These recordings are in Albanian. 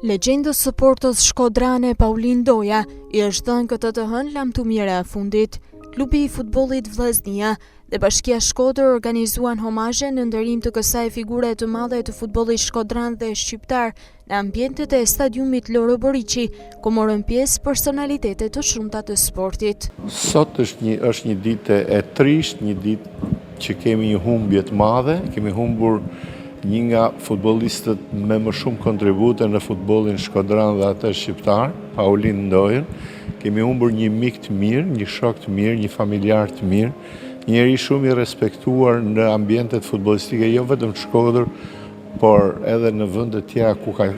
Legjendës së Portës shkodrane Paulin Doja i është dhënë këtë të hënë lamtumira e fundit. Klubi i futbollit Vllaznia dhe Bashkia Shkodër organizuan homazhe në nderim të kësaj figure të madhe të futbollit shkodran dhe shqiptar në ambientet e stadiumit Loro Boriqi, ku morën pjesë personalitete të shumta të sportit. Sot është një ditë e trisht, një ditë që kemi një humbje të madhe, kemi humbur një nga futbolistët me më shumë kontribute në futbollin shkodran dhe atë shqiptar, Paulin Dojën. Kemi humbur një mik të mirë, një shok të mirë, një familjar të mirë, një njeri shumë i respektuar në ambientet futbollistike, jo vetëm të Shkodër, por edhe në vende të tjera ku ka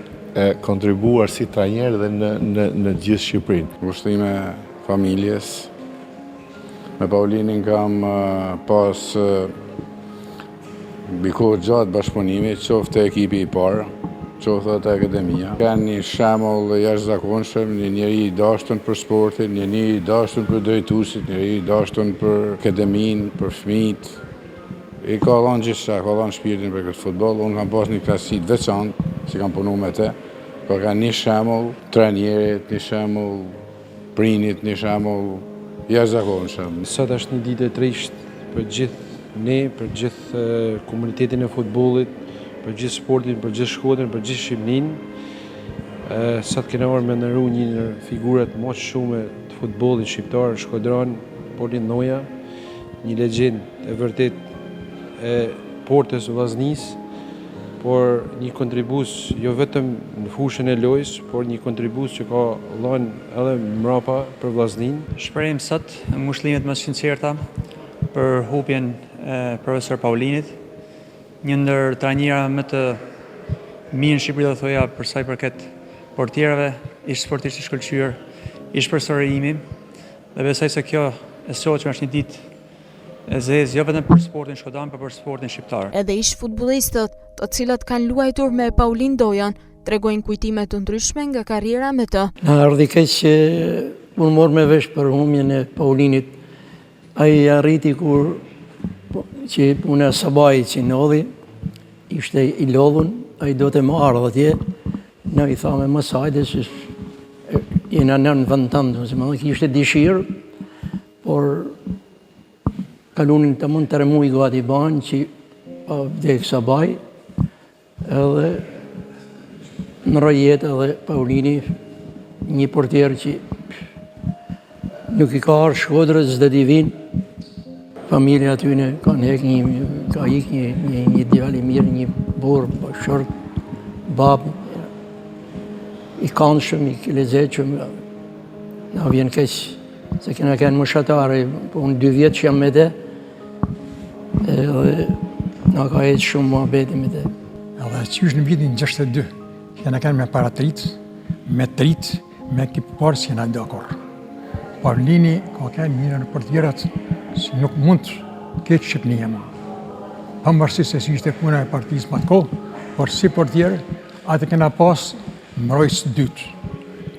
kontribuar si trajner dhe në gjithë Shqipërinë. Ushtime familjes. Me Paulinin kam pas bikohë gjatë bashkëpunimi, qoftë ekipi i parë, qoftë atë akademia. Kanë një shembull jashtëzakonshëm, një njeri i dashtun për sportin, një njeri i dashtun për drejtuesit, një njeri i dashtun për akademinë, për fëmijët. I ka dhënë gjithçka, ka dhënë shpirtin për këtë futboll. Unë kam pas një klasi të veçantë, që kam punuar me të, por ka një shembull trajnerit, një shembull prinit, një shembull jashtëzakonshëm. Sot është një ditë e trisht për gjithë ne, për gjithë komunitetin e futbollit, për gjithë sportin, për gjithë Shkodrën, për gjithë Shqipërinë. Sot kena marrë me ndërru një në figurat më të shume të futbollit shqiptar, shkodran, Paulin Doja, një legjend e vërtet e Portës së Vllaznisë, por një kontribus jo vetëm në fushën e lojës, por një kontribus që ka dhënë edhe mbrapa për Vllazninë. Shprehem sot ngushëllimet më të sinqerta për humbjen e profesor Paulinit, një ndër trajnerët më të mirë në Shqipëri, do thoja, për sa i përket portierave, ish sportisht i shkëlqyer, ish profesori imi, dhe besoj se kjo e sot që është një ditë e zezë, jo vetëm për sportin shkodran, por për sportin shqiptar. Edhe ish futbollistët, të cilët kanë luajtur me Paulin Dojan, tregojnë kujtime të ndryshme nga karriera me të. Na ardhi keq që unë mor me vesh për humbjen e Paulinit. Ai arriti kur që puna sabaj që ndodhi, ishte i lodhun, ai do të më ardhë atje. Ne i thamë mos hajde që jena në vend tënd, domethënë kishte dëshirë, por kalunin të mund të rëmuj gati banë që vdek sabaj, edhe në rojet edhe Paulini, një portier që nuk i ka arë Shkodrës dhe divin, familja atyne kanë ik një djali mirë, një burë, shërk, babë, i kanëshëm, i lezeqëm, na vjen keq, se kena kënë mëshatare, po unë 2 vjetë që jam me te, edhe na ka heqë shumë muhabeti me te. Edhe qysh në vitin 62, kena kënë me paratrit, me trit, me ekipë parë që kena dakor. Paulini ka kënë një në portierat që nuk mund të keqë Shqipënia ma. Pavarësisht se si ishte puna e partisë më të kohë, por si portier, atë kena pas mbrojtës dytë.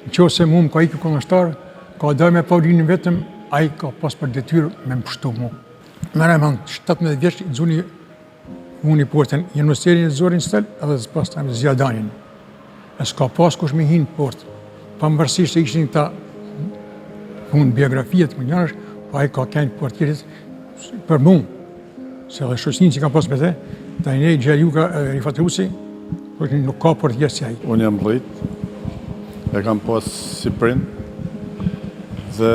Në qoftë se mu më ka ikë kundërshtar, ka dalë me Paulinin vetëm, ai ka pas për detyrë me më pështu mu. Mene më 17 vjeç i zuni unë i portën, jenë në serin e zorin stel, edhe pas të amë zjadanin. E s'ka pas kush me hinë portë. Pavarësisht se ishin ta punë biografijet më njërësh, po ai ka kënë portierit për mu, se dhe shoqënin që ka pas me te, ta i nej Gjerjuka Rifatrusi, nuk ka portier si ai. Unë jam rrit, e kam pas si prind, dhe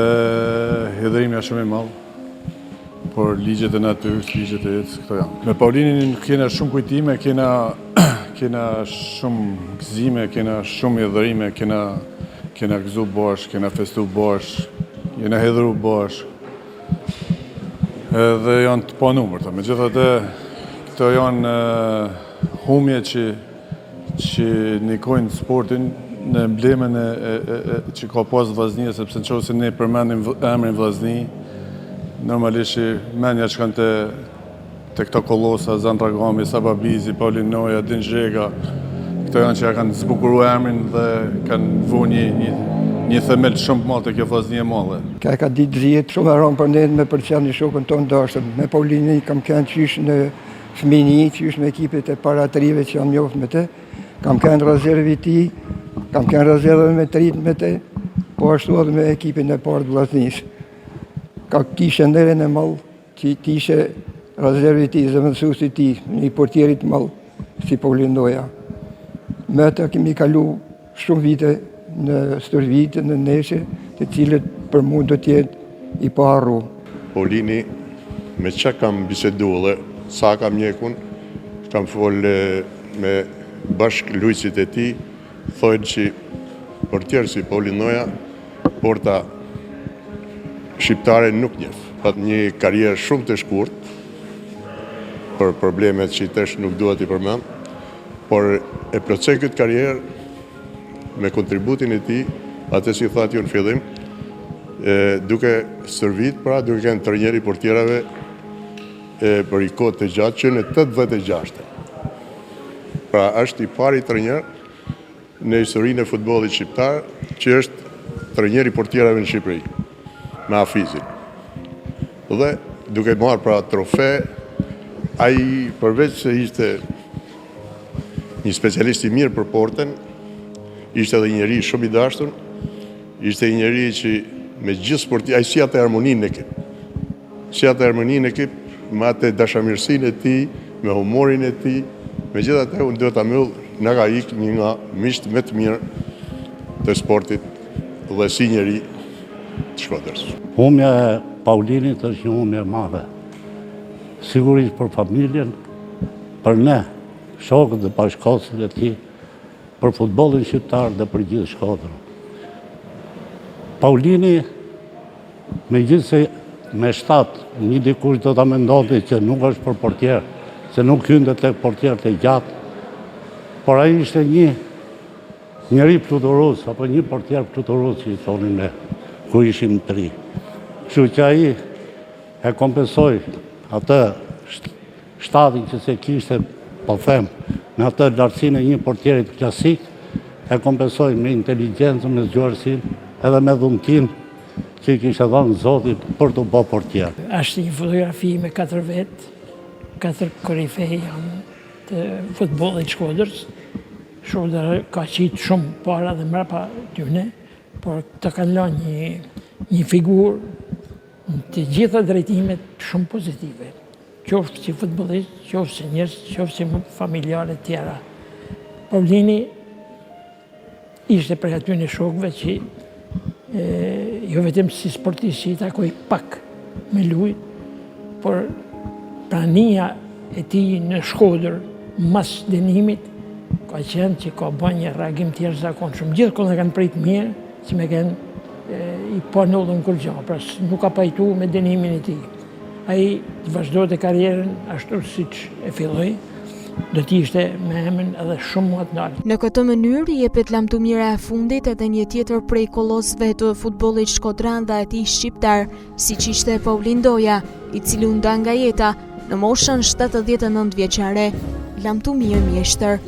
hidhrimja shumë i madh, por ligjet e natyrës, ligjet e jetës, këto janë. Me Paulinin kena shumë kujtime, kena shumë gëzime, kena shumë hidhrime, kena gëzu bosh, kena festu bosh, jena hedhru bosh, dhe janë të panumërta. Megjithatë, këto janë humbje që nikojnë sportin në emblemen që ka pas Vllaznia, sepse nëse ne përmendim emrin Vllazni, normalisht menja që kanë të këto kollosa, Zan Dragami, Saba Bizi, Paulin Doja, Din Zhega, këto janë që ja kanë zbukuru emrin dhe kanë vu një themel shumë të madh të kjo Vllaznia e madhe. Ka ditë zjetë shumë e rëmë për ne me përqenë një shokën tonë dashëm. Me Paulini kam kënë qysh në fëmini, qysh me ekipet e paratrive që janë njoftë me te. Kam kënë rezervi ti, Kam kënë rezervë me të rritë me te, po ashtu edhe me ekipin e parë të Vllaznisë. Ka kishe ndërën e malë, që tishe rezervi ti, zëvendësusi ti, një portierit malë, si Paulin Ndoja. Me të kemi kalu shumë vite në stërvite, në neshe, të cilët për mund do tjetë i paharru. Paulini, me që kam bisedu dhe sa kam njekun, kam folë me bashkë lujësit e ti, thojnë që portier si Paulin Ndoja, porta shqiptare nuk njef. Pat një karierë shumë të shkurt, për problemet që i tesh nuk duhet i përmend, por e plotësoj këtë karierë me kontributin e ti, atë si thatë ju në fillim, duke servit, pra duke kënë trajneri portierave për i kohë të gjatë që në 86. Pra është i pari trajner në historinë e futbollit shqiptar që është trajneri portierave në Shqipëri, me Hafizin. Dhe duke marrë pra trofe, ai përveç se ishte një specialist i mirë për portën, ishte edhe një njeri shumë i dashur, ishte një njeri që me gjithë sporti, ai si atë harmoninë në ekip. Si atë harmoninë në ekip, me atë dashamirësinë e tij, me humorin e tij, megjithatë unë duhet ta mbyll, na ka ikë një nga miqtë më të mirë të sportit dhe si njeri të Shkodrës. Humja e Paulinit është një humje e madhe. Sigurisht për familjen, për ne, shokët dhe bashkëkohësit e tij, për futbollin shqiptar dhe për gjithë Shkodrën. Paulini, megjithëse me 7, një dikush do ta mendonte që nuk është për portier, se nuk hynte tek portier të gjatë, por ai ishte një njeri fluturus, apo një portier fluturus që i thonin ne, ku ishim të ri. Kështu që ai e kompensoi atë shtatin që se kishte, po them, në atë lartësinë e një portierit klasik, e kompensoi me inteligjencën, me zgjuarsinë, edhe me dhuntin që i kishte dhënë Zoti për të bërë portier. Është një fotografi me 4 vetë, 4 korifej janë të futbollit Shkodrës. Shkodra ka qitë shumë para dhe mrapa tyne, por të kanë lënë një figurë në të gjitha drejtimet shumë pozitive. Qoftë si futbollist, qoftë si njerëz, qoftë si familjarë të tjera. Paulini ishte për atyre shokëve që jo vetëm si sportist që i takoi pak me lujt, por prania e tij në Shkodër mas dënimit ka qenë që ka bën një reagim të jashtëzakonshëm. Gjithë kohën e kanë pritë mirë, si me kanë i pa ndodhur kur gjë, pra nuk ka pajtuar me dënimin e tij. Ai vazhdoi karrierën ashtu siç e filloi, do të ishte me emrin edhe shumë më të lartë. Në këtë mënyrë i jepet lamtumira e fundit edhe një tjetër prej kolosëve të futbollit shkodran dhe atij shqiptar, siç ishte Paulin Ndoja, i cili u nda nga jeta në moshën 79 vjeçare, lamtumir mjeshtër.